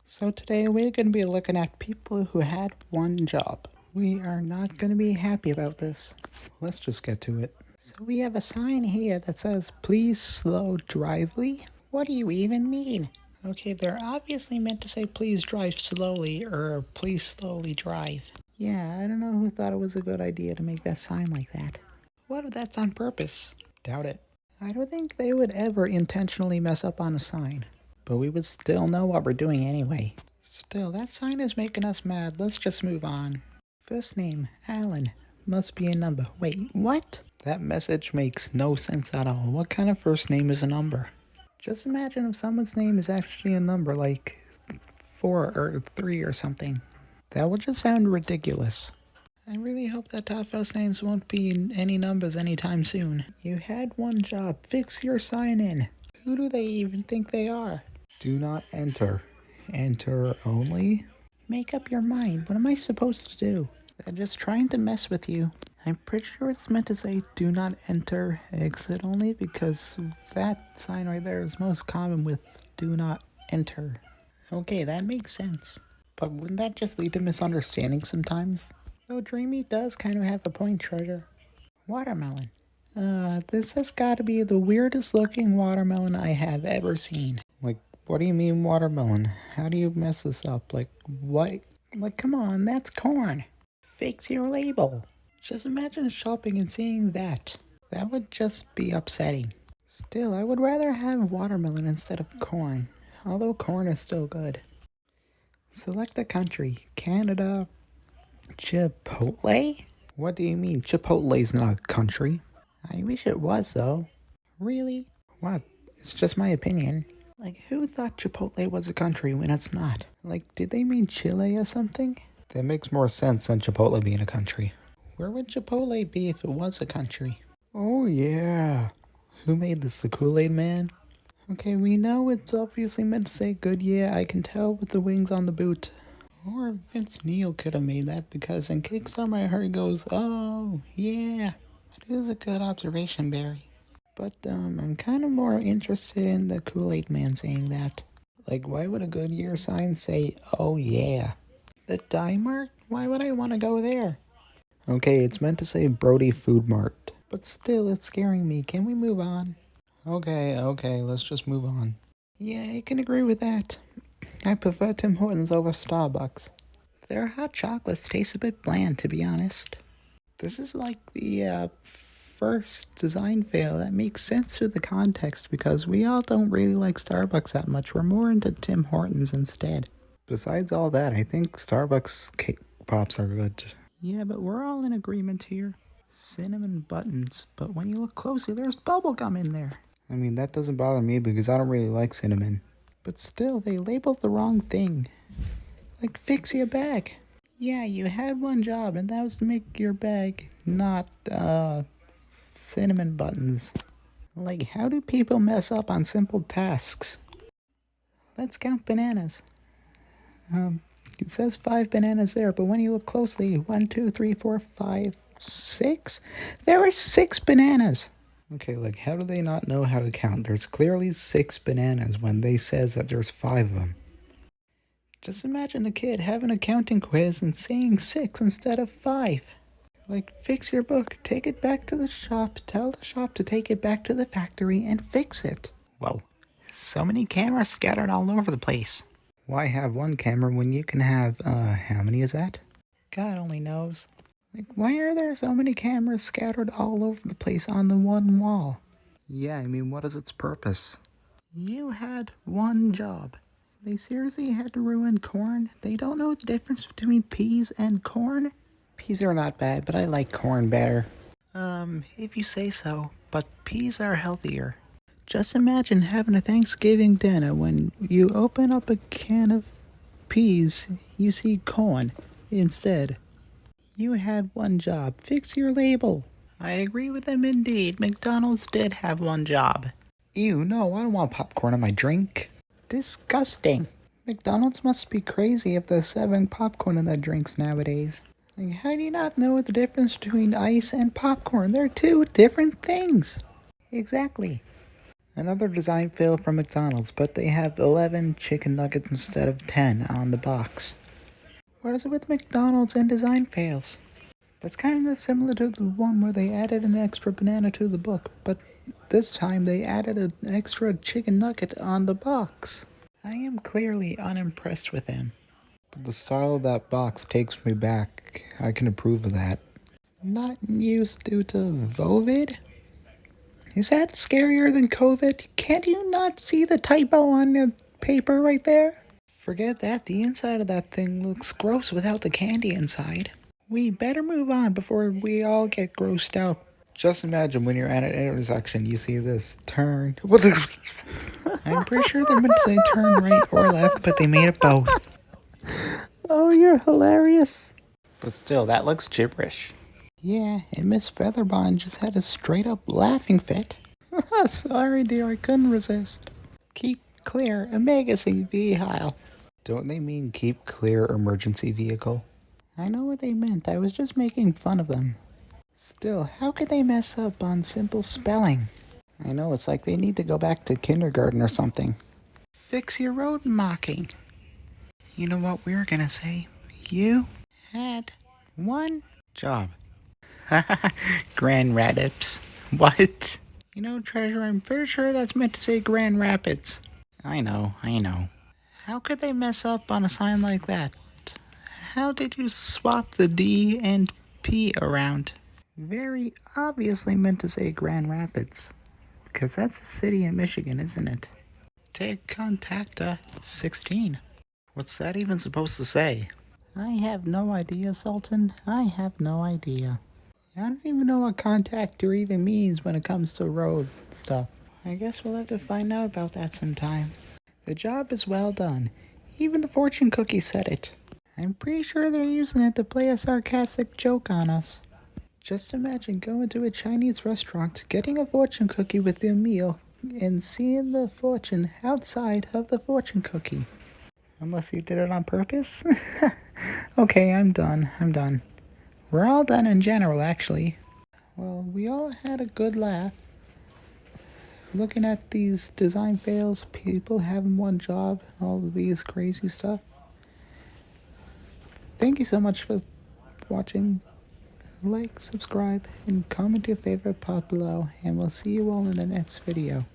So today we're going to be looking at people who had one job. We are not going to be happy about this. Let's just get to it. So we have a sign here that says, please slow drively. What do you even mean? Okay, they're obviously meant to say please drive slowly or please slowly drive. Yeah, I don't know who thought it was a good idea to make that sign like that. What if that's on purpose? Doubt it. I don't think they would ever intentionally mess up on a sign. But we would still know what we're doing anyway. Still, that sign is making us mad. Let's just move on. First name, Alan. Must be a number. Wait, what? That message makes no sense at all. What kind of first name is a number? Just imagine if someone's name is actually a number, like 4 or 3 or something. That would just sound ridiculous. I really hope that top first names won't be in any numbers anytime soon. You had one job. Fix your sign in. Who do they even think they are? Do not enter. Enter only? Make up your mind. What am I supposed to do? They're just trying to mess with you. I'm pretty sure it's meant to say do not enter, exit only, because that sign right there is most common with do not enter. Okay, that makes sense. But wouldn't that just lead to misunderstanding sometimes? Though Dreamy does kind of have a point, Treasure. Watermelon. This has got to be the weirdest looking watermelon I have ever seen. Like, what do you mean watermelon? How do you mess this up? Like, what? Like, come on, that's corn. Fix your label. Just imagine shopping and seeing that. That would just be upsetting. Still, I would rather have watermelon instead of corn. Although corn is still good. Select a country. Canada. Chipotle? What do you mean? Chipotle's not a country. I wish it was, though. Really? What? It's just my opinion. Like, who thought Chipotle was a country when it's not? Like, did they mean Chile or something? That makes more sense than Chipotle being a country. Where would Chipotle be if it was a country? Oh, yeah. Who made this, the Kool-Aid Man? Okay, we know it's obviously meant to say good, yeah, I can tell with the wings on the boot. Or Vince Neil could have made that because in Kickstarter I heard he goes, oh, yeah. That is a good observation, Barry. But I'm kind of more interested in the Kool-Aid Man saying that. Like, why would a Goodyear sign say, oh, yeah? The Dye Mart? Why would I want to go there? Okay, it's meant to say Brody Food Mart. But still, it's scaring me. Can we move on? Okay, let's just move on. Yeah, I can agree with that. I prefer Tim Hortons over Starbucks. Their hot chocolates taste a bit bland, to be honest. This is like the first design fail that makes sense through the context because we all don't really like Starbucks that much. We're more into Tim Hortons instead. Besides all that, I think Starbucks cake pops are good. Yeah, but we're all in agreement here. Cinnamon buttons, but when you look closely, there's bubblegum in there. I mean, that doesn't bother me because I don't really like cinnamon. But still, they labeled the wrong thing. Like, fix your bag. Yeah, you had one job, and that was to make your bag not, cinnamon buttons. Like, how do people mess up on simple tasks? Let's count bananas. It says 5 bananas there, but when you look closely, 1, 2, 3, 4, 5, 6? There are 6 bananas. Okay, like, how do they not know how to count? There's clearly 6 bananas when they says that there's 5 of them. Just imagine a kid having a counting quiz and saying 6 instead of 5. Like, fix your book, take it back to the shop, tell the shop to take it back to the factory and fix it. Whoa, so many cameras scattered all over the place. Why have one camera when you can have, how many is that? God only knows. Like, why are there so many cameras scattered all over the place on the one wall? Yeah, I mean, what is its purpose? You had one job. They seriously had to ruin corn? They don't know the difference between peas and corn? Peas are not bad, but I like corn better. If you say so, but peas are healthier. Just imagine having a Thanksgiving dinner when you open up a can of peas, you see corn instead. You had one job. Fix your label. I agree with them indeed. McDonald's did have one job. Ew, no, I don't want popcorn in my drink. Disgusting. McDonald's must be crazy if they're serving popcorn in their drinks nowadays. Like, how do you not know the difference between ice and popcorn? They're 2 different things. Exactly. Another design fail from McDonald's, but they have 11 chicken nuggets instead of 10 on the box. What is it with McDonald's and design fails? That's kind of similar to the one where they added an extra banana to the book, but this time they added an extra chicken nugget on the box. I am clearly unimpressed with them. But the style of that box takes me back. I can approve of that. Not in use due to COVID? Is that scarier than COVID? Can't you not see the typo on the paper right there? Forget that, the inside of that thing looks gross without the candy inside. We better move on before we all get grossed out. Just imagine when you're at an intersection, you see this turn. I'm pretty sure they're meant to say turn right or left, but they made it both. Oh, you're hilarious. But still, that looks gibberish. Yeah, and Miss Featherbond just had a straight-up laughing fit. Sorry, dear, I couldn't resist. Keep clear, emergency vehicle. Don't they mean keep clear emergency vehicle? I know what they meant. I was just making fun of them. Still, how could they mess up on simple spelling? I know, it's like they need to go back to kindergarten or something. Fix your road marking. You know what we're gonna say? You had one job. Grand Rapids. What? You know, Treasure, I'm pretty sure that's meant to say Grand Rapids. I know. How could they mess up on a sign like that? How did you swap the D and P around? Very obviously meant to say Grand Rapids. Because that's a city in Michigan, isn't it? Take contact 16. What's that even supposed to say? I have no idea, Sultan. I have no idea. I don't even know what contactor even means when it comes to road stuff. I guess we'll have to find out about that sometime. The job is well done. Even the fortune cookie said it. I'm pretty sure they're using it to play a sarcastic joke on us. Just imagine going to a Chinese restaurant, getting a fortune cookie with your meal, and seeing the fortune outside of the fortune cookie. Unless you did it on purpose? Okay, I'm done. We're all done in general, actually. Well, we all had a good laugh. Looking at these design fails, people having one job, all of these crazy stuff. Thank you so much for watching. Like, subscribe, and comment your favorite part below, and we'll see you all in the next video.